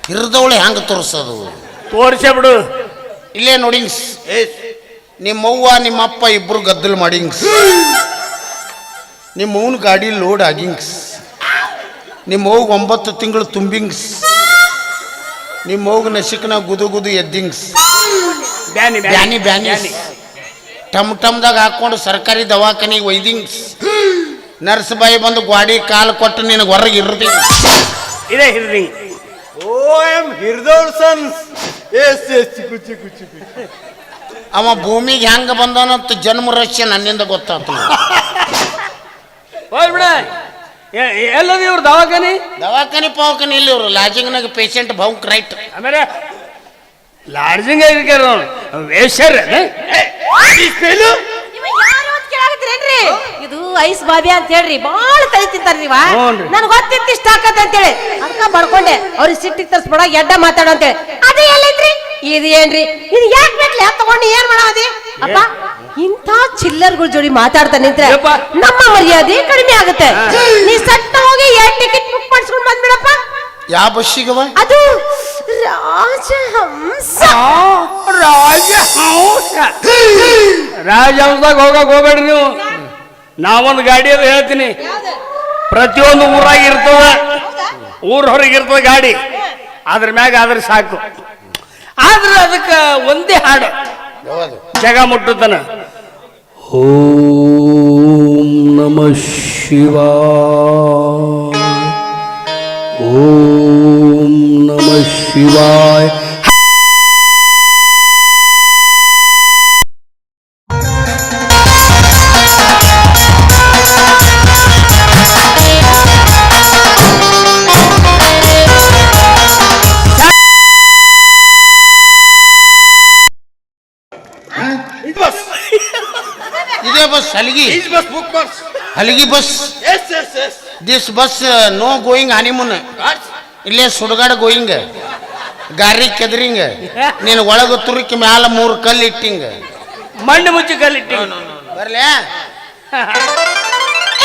[SPEAKER 1] ಹಿರಿದವಳು ಹೆಂಗ ತೋರಿಸೋದು?
[SPEAKER 5] ತೋರ್ಸೇ ಬಿಡು.
[SPEAKER 1] ಇಲ್ಲೇ ನೋಡಿಂಗ್ಸ್. ನಿಮ್ಮವ್ವ ನಿಮ್ಮಪ್ಪ ಇಬ್ರು ಗದ್ದಲು ಮಾಡಿಂಗ್ಸ್. ನಿಮ್ಮವ್ನ ಗಾಡಿ ಲೋಡ್ ಆಗಿಂಗ್ಸ್. ನಿಮ್ಮವ್ಗ 9 ತಿಂಗಳು ತುಂಬಿಂಗ್ಸ್. ನಿಮ್ಮವ್ಗ ನಸಿಕ್ನ ಗುದು ಗುದು ಎದ್ದಿಂಗ್ಸ್.
[SPEAKER 5] ಬ್ಯಾನಿ
[SPEAKER 1] ಬ್ಯಾನಿ ಬ್ಯಾನಿ ಟಮ್ ಟಮ್ದಾಗ ಹಾಕೊಂಡು ಸರ್ಕಾರಿ ದವಾಖಾನಿಗೆ ಒಯ್ದಿಂಗ್ಸ್. ನರ್ಸ್ ಬಾಯಿ ಬಂದು ಗ್ವಾಡಿ ಕಾಲು ಕೊಟ್ಟು ನಿನಗೆ ಹೊರಗೆ ಇರ್ದಿ.
[SPEAKER 5] ಇದೇ ಹಿರಿದಿ.
[SPEAKER 3] ಓ ಐ ಆಮ್ ಹಿರ್ದೋಳ್ ಸನ್ಸ್. Yes yes. ಚಿಕು ಚಿಕು ಚಿಕು.
[SPEAKER 1] ಅವ ಭೂಮಿಗೆ ಹೆಂಗ ಬಂದನಂತ ಜನ್ಮ ರಹಸ್ಯ ನನ್ನಿಂದ ಗೊತ್ತಾಗ್ತ.
[SPEAKER 5] ಹೋಗ್ಬಿಡ. ಎಲ್ಲದ ಇವ್ರು ದವಾಖಾನಿ?
[SPEAKER 1] ದವಾಖಾನಿ ಪವಾಖಾನಿ ಇಲ್ಲಿ ಇವರು ಲಾಜಿಂಗ್ನಾಗ ಪೇಷಂಟ್ ಬೌಂಕ್ ರೈಟ್.
[SPEAKER 5] ಆಮೇಲೆ ಲಾಡ್ಜಿಂಗ್ ವೇಶ್ಯರ್.
[SPEAKER 2] ಇದು ಐಸ್ ಬಾಬಿ ಅಂತ ಹೇಳ್ರಿ, ಬಾಳ ತಲೆ ತಿಂತಾರ ನೀವ.
[SPEAKER 5] ಹ್ಞೂನ್ರಿ.
[SPEAKER 2] ನನ್ ಗೊತ್ತಿತ್ತು ಇಷ್ಟ ಆಕತ್ ಅಂತೇಳಿ ಅದಕ್ಕ ಬಡ್ಕೊಂಡೆ. ಅವ್ರಿಗೆ ಸಿಟ್ಟಿಗೆ ತರ್ಸ್ಬೇಡ, ಎಡ್ಡ ಮಾತಾಡ ಅಂತೇಳಿ. ಅದೇ ಎಲ್ಲೈತ್ರಿ ಇದು? ಏನ್ರಿ ಇದು? ಯಾಕೆ ಬೇಕಲ್ಲ ತಗೊಂಡು ಏನ್ ಮಾಡಾದಿ? ಅಪ್ಪ ಇಂಥ ಚಿಲ್ಲರ್ಗಳ ಜೋಡಿ ಮಾತಾಡ್ತಾ ನಿಂತ್ರೆ
[SPEAKER 5] ಯಪ್ಪ.
[SPEAKER 2] ನಮ್ಮ ಮರ್ಯಾದೆ ಕಡಿಮೆ ಆಗುತ್ತೆ. ನೀ ಸಟ್ಟ ಹೋಗಿ 2 ಟಿಕೆಟ್ ಬುಕ್ ಮಾಡಿಸ್ಕೊಂಡು ಬಂದ್ಬಿಡಪ್ಪ.
[SPEAKER 1] ಯಾವ ಬಸ್ಸಿಗವ?
[SPEAKER 2] ಅದು ರಾಜಹಂಸ.
[SPEAKER 5] ರಾಜಹಂಸದಾಗ ಹೋಗಕ್ ಹೋಗ್ಬೇಡ್ರಿ ನೀವು. ನಾವೊಂದು ಗಾಡಿ ಅದು ಹೇಳ್ತೀನಿ. ಪ್ರತಿಯೊಂದು ಊರಾಗ ಇರ್ತದ, ಊರ್ ಹೊರಗೆ ಇರ್ತದ ಗಾಡಿ. ಅದ್ರ ಮ್ಯಾಗ ಆದ್ರೆ ಸಾಕು. ಆದ್ರೆ ಅದಕ್ಕೆ ಒಂದೇ ಹಾಡು ಜಗ ಮುಟ್ಟುತ್ತಾನ. ಓಂ ನಮಃ ಶಿವಾಯ, ಓಂ ನಮಃ ಶಿವಾಯ.
[SPEAKER 1] ಇದೇ ಬಸ್ ಹಲಗಿ ಹಲಗಿ bus. This bus no going honeymoon. ಇಲ್ಲೇ ಸುಡಗಾಡ ಗೋಯಿಂಗ್. ಗಾರಿ ಕೆದರಿಂಗ ನೀನು ಒಳಗ ತುರುಕಿ ಮ್ಯಾಲ 3 ಕಲ್ಲು ಇಟ್ಟಿಂಗ
[SPEAKER 5] ಮಣ್ಣು ಮುಚ್ಚಿ ಕಲ್ಲಿಟ್ಟಿ
[SPEAKER 1] ಬರ್ಲ್ಯಾ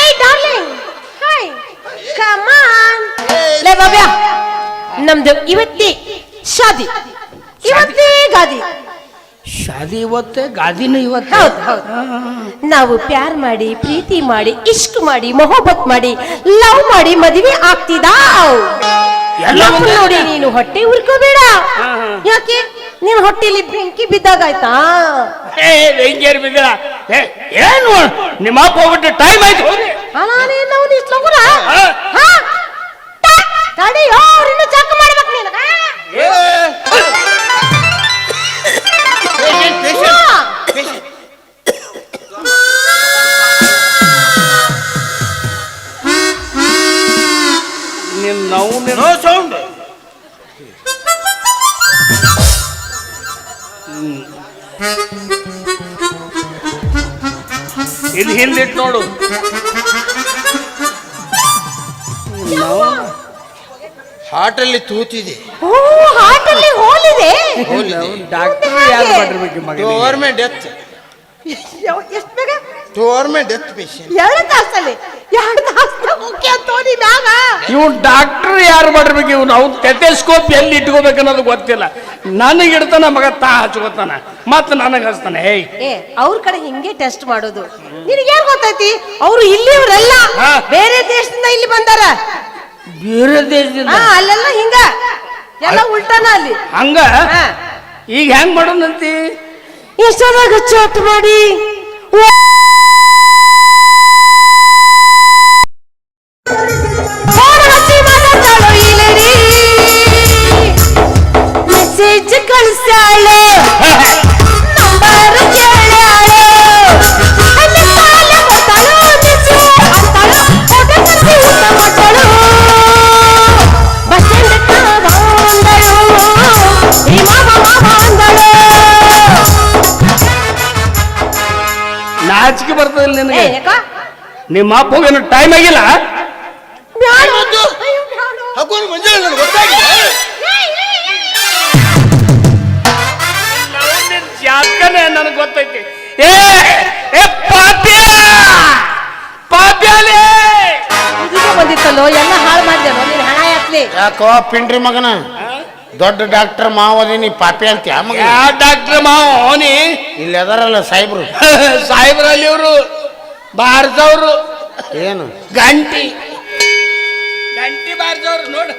[SPEAKER 2] ಏ ಡಾರ್ಲಿಂಗ್ ಹಾಯ್ ಕಮ್ ಆನ್ ಲೇ ಬಾಬ್ಯಾ ನಮ್ದು ಇವತ್ತೇ ಶಾದಿ ಇವತ್ತೇ ಗಾದಿ
[SPEAKER 5] ಶಾದಿ ಇವತ್ತೇ ಗಾದಿನೂ ಇವತ್ತು
[SPEAKER 2] ಹೌದು ಹೌದು ನಾವು ಪ್ಯಾರ್ ಮಾಡಿ ಪ್ರೀತಿ ಮಾಡಿ ಇಷ್ಕ್ ಮಾಡಿ ಮೊಹಬ್ಬತ್ ಮಾಡಿ ಲವ್ ಮಾಡಿ ಮದುವೆ ಆಗ್ತಿದಾವ್
[SPEAKER 5] ಎಲ್ಲ ಒಂದೇ.
[SPEAKER 2] ನೋಡಿ ನೀನು ಹೊಟ್ಟೆ ಉರ್ಕೋಬೇಡ ಯಾಕೆ ನೀನ್ ಹೊಟ್ಟೆಲಿ ಬೆಂಕಿ ಬಿದ್ದಾಗಾಯ್ತಾ
[SPEAKER 5] ಹೆಂಗೇರ್ ಬಿದ್ದಿಲ್ಲ ಏನು ನಿಮ್ಮ ಅಪ್ಪ ಹೋಗ್ಬಿಟ್ಟು ಟೈಮ್ ಆಯ್ತು ಹೋಗ್ರಿ
[SPEAKER 2] ಅಲ್ಲ ನೀನು ಇಸ್ಲೋಗುರ
[SPEAKER 5] ಹಾ.
[SPEAKER 2] ತಡಿ ಅವ್ರಿನ್ನು ಚೆಕ್ ಮಾಡ್ಬೇಕು ನೀನು
[SPEAKER 5] ನಾವು
[SPEAKER 3] ನೋ ಸೌಂಡ್
[SPEAKER 5] ಇಲ್ಲಿ ಹಿಂದಿಟ್ಟು ನೋಡು
[SPEAKER 3] ಹಾರ್ಟಲ್ಲಿ ತೂತಿದೆ
[SPEAKER 2] ಓ ಹಾರ್ಟಲ್ಲಿ ಹೋಲಿದೆ
[SPEAKER 5] ಡಾಕ್ಟರ್ ಯಾರು ಮಾಡಿರ್ಬೇಕು ಮಗ
[SPEAKER 3] ಗವರ್ಮೆಂಟ್ ಡೆತ್
[SPEAKER 2] ಎಷ್ಟು ಬೇಗ
[SPEAKER 3] ಗವರ್ಮೆಂಟ್ ಡೆತ್ ಪೇಷಂಟ್
[SPEAKER 2] 2 ತಾಸಲ್ಲಿ 2 ತಾಸು ಮುಖ್ಯ ತೋರಿ ಮ್ಯಾಗ
[SPEAKER 5] ಇವ್ ಡಾಕ್ಟರ್ ಯಾರು ಮಾಡಿರ್ಬೇಕು ಇವ್ನು ಅವ್ನು ಟೆಟೆಸ್ಕೋಪ್ ಎಲ್ಲಿ ಇಟ್ಕೋಬೇಕು ಅನ್ನೋದು ಗೊತ್ತಿಲ್ಲ ನನಗೆ ಇಡ್ತಾನ ಮಗ ತಾ ಹಚ್ಕೋತಾನ ಮತ್ತೆ ನನಗೆ ಹಚ್ತಾನೆ ಏಯ್
[SPEAKER 2] ಏ ಅವ್ರ ಕಡೆ ಹಿಂಗೆ ಟೆಸ್ಟ್ ಮಾಡೋದು ನಿನಗೇನ್ ಗೊತ್ತೈತಿ ಅವ್ರು ಇಲ್ಲಿವ್ರಲ್ಲ
[SPEAKER 5] ಹಾ.
[SPEAKER 2] ಬೇರೆ ದೇಶದಿಂದ ಇಲ್ಲಿ ಬಂದಾರ
[SPEAKER 5] ಬೇರೆ ದೇಶದಿಂದ
[SPEAKER 2] ಅಲ್ಲೆಲ್ಲ ಹಿಂಗ ಎಲ್ಲ ಉಲ್ಟಾನ ಅಲ್ಲಿ
[SPEAKER 5] ಹಂಗ
[SPEAKER 2] ಹಾ.
[SPEAKER 5] ಈಗ ಹೆಂಗ್ ಮಾಡೋದಂತಿ
[SPEAKER 2] ಎಷ್ಟೊಂದಾಗ ಚಾಟ್ ಮಾಡಿ ಮೆಸೇಜ್ ಕಳಿಸ್ಯಾಳೆ ನಂಬರ್ ಕೇಳ್ಯಾಳೆ ಅಲ್ಲಿ ಸಾಲ ಕೊಟ್ಟಳು ಬಿಸಿ ಅಂತಾಳು ಫೋಟೋ ಕಳಿಸಿ ಊಟ ಕೊಟ್ಟಳು ಬಸ್ ಸ್ಟ್ಯಾಂಡ್ ಬಂದಳು ಈ ಮಾಮ ಅಂದಳು
[SPEAKER 5] ನಾಚಿಕೆ ಬರ್ತದಿಲ್ಲ
[SPEAKER 2] ಏ
[SPEAKER 5] ನಿನಗೆ
[SPEAKER 2] ಯಾಕ
[SPEAKER 5] ನಿಮ್ಮ ಅಪ್ಪ ಏನು ಟೈಮ್ ಆಗಿಲ್ಲ
[SPEAKER 2] ಬ್ಯಾಡ ಅಯ್ಯೋ ಬ್ಯಾಡ
[SPEAKER 3] ಹಾಕೊಂಡು ಮಂಜಾಳ ನನಗೆ ಗೊತ್ತಾಗಿದೆ
[SPEAKER 5] ಜಾತಕನೇ ನನಗೆ ಗೊತ್ತೈತಿ ಏ ಏ ಪಾಪ್ಯ ಪಾಪ್ಯಾಲೇ
[SPEAKER 2] ಇದಕ್ಕೆ ಬಂದಿತ್ತಲ್ಲೋ ಎಲ್ಲ ಹಾಳು ಮಾಡಿದೆನೋ ನೀನು ಹಣ ಯಾತ್ಲಿ
[SPEAKER 1] ಯಾಕೋ ಪಿಂಡ್ರಿ ಮಗನ ದೊಡ್ಡ ಡಾಕ್ಟರ್ ಮಾವದೀನಿ ಪಾಪಿ ಅಂತ ಮಗ
[SPEAKER 5] ಯಾ ಡಾಕ್ಟರ್ ಮಾವ ಅವನಿ
[SPEAKER 1] ಇಲ್ಲಿ ಅದಾರಲ್ಲ ಸಾಹೇಬ್ರು
[SPEAKER 5] ಸಾಹೇಬ್ರಲ್ಲಿ ಇವರು ಬಾರ್ಸವ್ರು
[SPEAKER 1] ಏನು
[SPEAKER 5] ಗಂಟಿ ಗಂಟಿ ಬಾರ್ಸವ್ರು ನೋಡು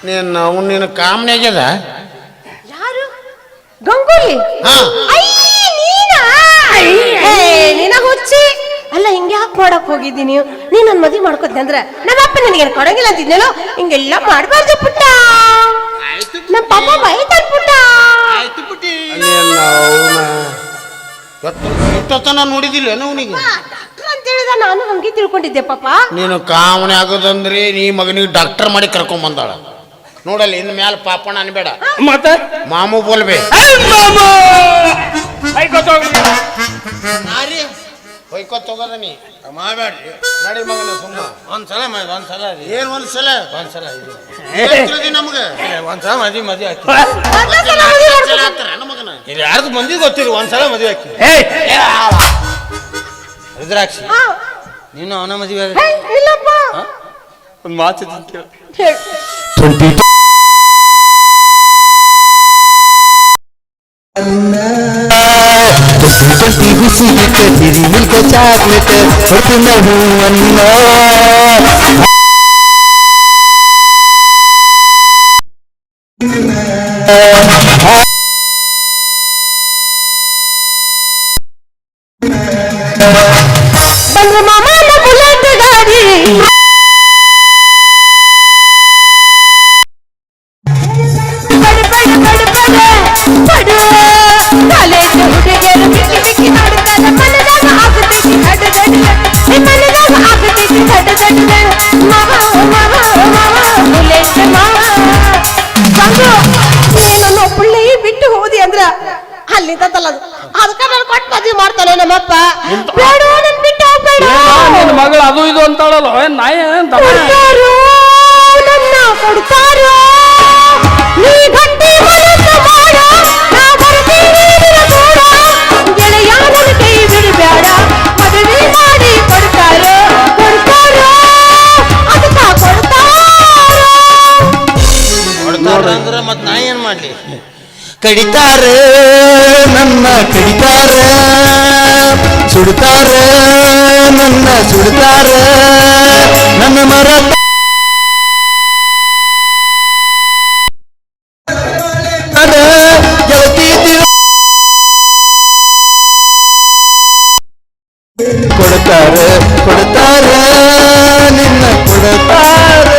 [SPEAKER 1] ನಿನ್ನ ಕಾಮನ್ಯಾಗ್ಯದ
[SPEAKER 2] ಯಾರು ಗಂಗೂಲಿ
[SPEAKER 1] ಹಾ
[SPEAKER 2] ನೀನಾ ನಿನ ಹುಚ್ಚಿ ಅಲ್ಲ ಹಿಂಗೆ ಯಾಕೆ ಮಾಡಕ್ ಹೋಗಿದ್ದೀನಿ ನೀನ್ ನನ್ ಮದ್ವೆ ಮಾಡ್ಕೊತೀನಿ ಅಂದ್ರ ನಮ್ಮಪ್ಪ ನನಗೇನು ಕೊಡಂಗಿಲ್ಲ ಅಂತಿದ್ನಲ್ಲೋ ಹಿಂಗೆಲ್ಲ ಮಾಡ್ಬಾರ್ದು ಪುಟ್ಟ ನಮ್ಮ ಪಾಪ ಬೈತಾನ ಪುಟ್ಟ
[SPEAKER 1] ಇಷ್ಟೊತ್ತನ ನೋಡಿದಿಲ್ಲ ಅವನಿಗೆ
[SPEAKER 2] ಡಾಕ್ಟರ್ ಅಂತ ಹೇಳಿದ ನಾನು ಹಂಗೆ ತಿಳ್ಕೊಂಡಿದ್ದೆ ಪಾಪ
[SPEAKER 1] ನೀನು ಕಾಮನೆ ಆಗೋದಂದ್ರೆ ನೀ ಮಗನಿಗೆ ಡಾಕ್ಟರ್ ಮಾಡಿ ಕರ್ಕೊಂಡ್ ಬಂದಾಳ ನೋಡಲ್ಲ ಇನ್ ಮ್ಯಾಲ ಪಾಪಣ ಅನ್ಬೇಡ
[SPEAKER 5] ಮತ್ತೆ
[SPEAKER 1] ಮಾಮೂ ಬೋಲ್ಬೇ ಹೊಯ್ಕೋತ್ ತಗೋದ ನೀ
[SPEAKER 3] ಮಾಡಬೇಡ್ರಿ
[SPEAKER 1] ನಡಿ ಮಗನ ಸುಮ್ಮ
[SPEAKER 3] ಒಂದ್ಸಲ ಒಂದ್ಸಲ ರೀ
[SPEAKER 1] ಏನ್ ಒಂದ್ಸಲ
[SPEAKER 3] ಒಂದ್ಸಲ ಇದು
[SPEAKER 1] ನಮ್ಗ
[SPEAKER 3] ಒಂದ್ಸಲ ಮದ್ವಿ ಹಾಕಿ
[SPEAKER 1] ಮಗನ
[SPEAKER 3] ಇದು ಯಾರ್ದು ಮಂದಿ ಗೊತ್ತಿರಿ ಒಂದ್ಸಲ ಮದ್ವೆ ಹಾಕಿ ರುದ್ರಾಕ್ಷಿ ನೀನು ಅವನ ಮದ್ವೆ ಆಗ
[SPEAKER 2] ಇಲ್ಲಪ್ಪ
[SPEAKER 3] ಒಂದು ಮಾತು
[SPEAKER 2] ಹೇಳು
[SPEAKER 4] 20 ಬಿಸಿಗೆ ಕಟ್ಟಿರಿ ಮಿಲ್ಕ ಚಾಕ್ಲೇಟ್ ಹೊತ್ತು ನಡು
[SPEAKER 2] ಬಂದ್ರ ಮಾಮನ ಬುಲೆಟ್ ಗಾಡಿ ಬಡ ಬಡ ಬಡ ಬಡ ಬಡ ಕಾಲೇಜ್ ಹುಡುಗಿಯರು ಬಿಕ್ಕಿ ಬಿಕ್ಕಿ ನೋಡ್ತಾರೆ ಮನದಾಗ ಆಗ್ತೈತಿ ದಡ್ಡ ದಡ್ಡ ಮನದಾಗ ಆಗ್ತೈತಿ ದಡ್ಡ ದಡ್ಡ ಮಾವ ಮಾವ ಮಾವ ಬುಲೆಟ್ ಮಾವ ಬಂದು ನೀನು ಒಬ್ಬಳೆ ಬಿಟ್ಟು ಹೋದಿ ಅಂದ್ರ ಅಲ್ಲಿಂದ ತಲ್ಲದು ಅದಕ್ಕೆ ನಾನು ಕೊಟ್ಟು ಮದುವೆ ಮಾಡ್ತಾನೆ ನಮ್ಮಪ್ಪ ಬೇಡ ನನ್ ಬಿಟ್ಟು ಹೋಗ್ಬೇಡ
[SPEAKER 5] ನಿನ್ನ ಮಗಳು ಕೊಡಲ್ಲ ನಾಯಿ
[SPEAKER 2] ಕೊಡ್ತಾರೋ ನನ್ನ ಕೊಡ್ತಾರೋ ನೀ ಗಟ್ಟಿ ಮನಸ್ಸು ಮಾಡೋ ನಾ ಬರ್ತೀನಿ ನಿನ್ನ ಕೂಡ ಗೆಳೆಯ ನನ್ನ ಕೈ ಬಿಡಬೇಡ ಮದುವೆ ಮಾಡಿ ಕೊಡ್ತಾರೋ ಅದಕ್ಕ
[SPEAKER 3] ಕೊಡ್ತಾರ ಅಂದ್ರೆ ಮತ್ ನಾ ಏನ್ ಮಾಡ್ಲಿ?
[SPEAKER 4] ಕಡಿತಾರ ನನ್ನ ಕಡಿತಾರ ಸುಡ್ತಾರ ನನ್ನ ಸುಡ್ತಾರ ನನ್ನ ಮರ ಗೆಳತಿ ಕೊಡ್ತಾರ ಕೊಡ್ತಾರ ನಿನ್ನ ಕೊಡ್ತಾರ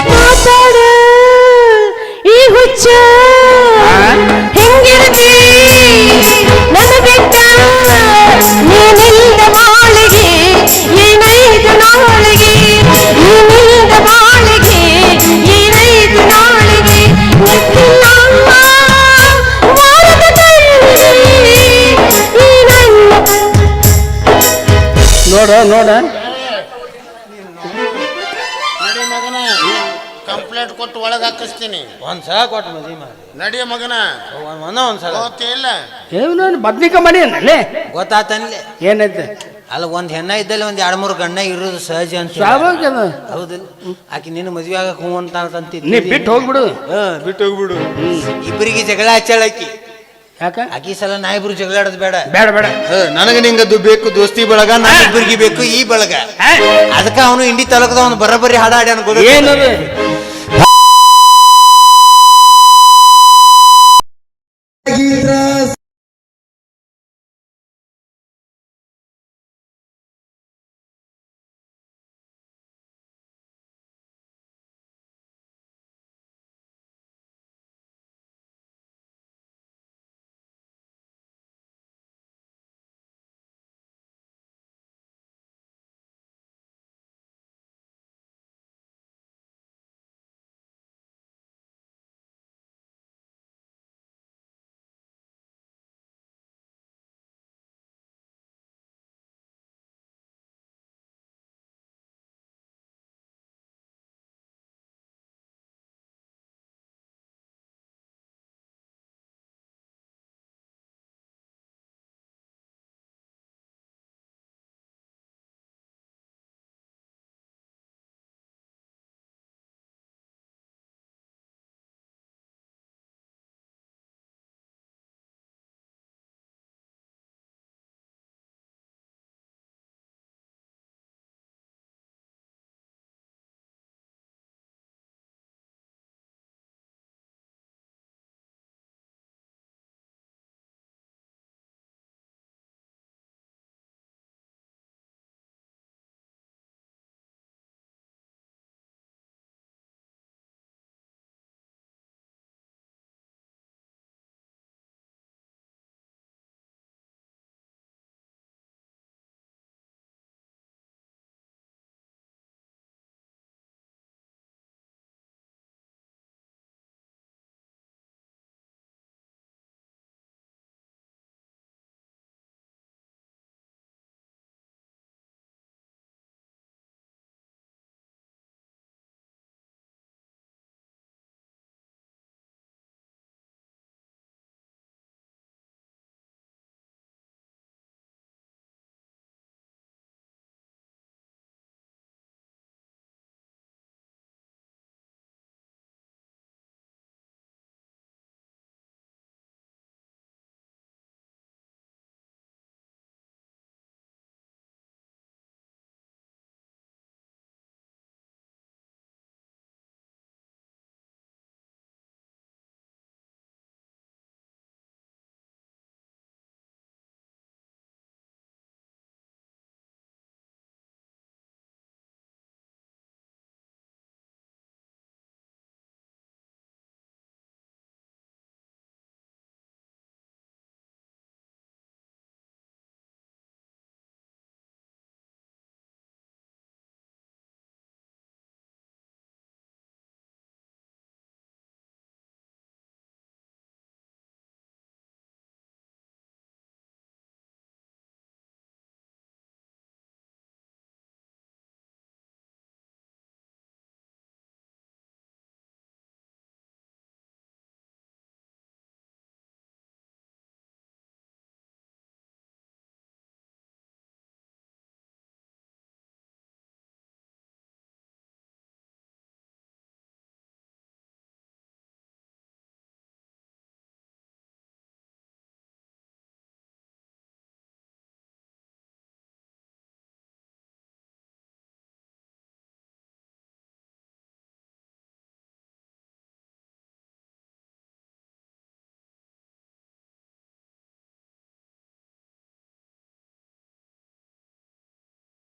[SPEAKER 2] ಮಾತಾಡ ಈ ಹುಚ್ಚ ಹೆಂಗಿರದಿ ನನ್ನ ಬೆಟ್ಟ ನೀನಿಲ್ದ ಬಾಳಿಗೆ ಏನೈದು ನಾಳಿಗೆ ನೀನಿಲ್ದ ಬಾಳಿಗೆ ಏನೈದು ನಾಳಿಗೆ ನೆಕ್ಕಿಲ್ಲ ವಾರದ ಕಣ್ಣಿಗೆ ಈ ನನ್ನ
[SPEAKER 5] ನೋಡ
[SPEAKER 1] ನಡಿ ಮಗನ ಕಂಪ್ಲೇಂಟ್ ಕೊಟ್ಟು ಒಳಗೆ ಹಾಕಿಸ್ತೀನಿ.
[SPEAKER 3] ಒಂದ್ ಸಲ ಕೊಟ್ಟು ಮದ್ವಿ ಮಾಡಿ
[SPEAKER 1] ನಡಿಯ ಮಗನ
[SPEAKER 3] ಒಂದ್ ಸಲ
[SPEAKER 1] ಗೊತ್ತಿಲ್ಲ
[SPEAKER 5] ಏನು ಬದ್ನಿಕ ಮಾಡಿ ಅಲ್ಲೇ
[SPEAKER 3] ಗೊತ್ತಾತನ್ಲೆ.
[SPEAKER 5] ಏನೈತೆ
[SPEAKER 3] ಅಲ್ಲ ಒಂದ್ ಹೆಣ್ಣ ಇದ್ದಲ್ಲಿ ಒಂದ್ 2-3 ಗಂಡ ಇರೋದು ಸಹಜ ಅಂತ
[SPEAKER 5] ಸ್ವಾಭಾವಿಕ ಅದು.
[SPEAKER 3] ಹೌದಿಲ್ಲ? ಆಕಿ ನಿನ್ನ ಮದ್ವೆ ಆಗಕ್ ಹೂ ಅಂತ
[SPEAKER 5] ನೀ ಬಿಟ್ಟು ಹೋಗ್ಬಿಡು.
[SPEAKER 3] ಬಿಟ್ಟು ಹೋಗ್ಬಿಡು. ಇಬ್ಬರಿಗೆ ಜಗಳ ಹಚ್ಚಾಳಕಿ.
[SPEAKER 5] ಯಾಕ
[SPEAKER 3] ಆಕಿ ಸಲ ನಾ ಇಬ್ರು ಜಗಳಾಡೋದು ಬೇಡ.
[SPEAKER 5] ಬೇಡ ಬೇಡ
[SPEAKER 3] ನನಗೆ ನಿಂಗದು ಬೇಕು ದೋಸ್ತಿ ಬಳಗ, ನಾ ಇಬ್ಬರಿಗೆ ಬೇಕು ಈ ಬಳಗ. ಅದಕ್ಕ ಅವನು ಇಂಡಿ ತಾಲೂಕದ ಒಂದು ಬರಬರಿ ಹಾಡ ಹಾಡ್ಯಾನ
[SPEAKER 5] ಏನದು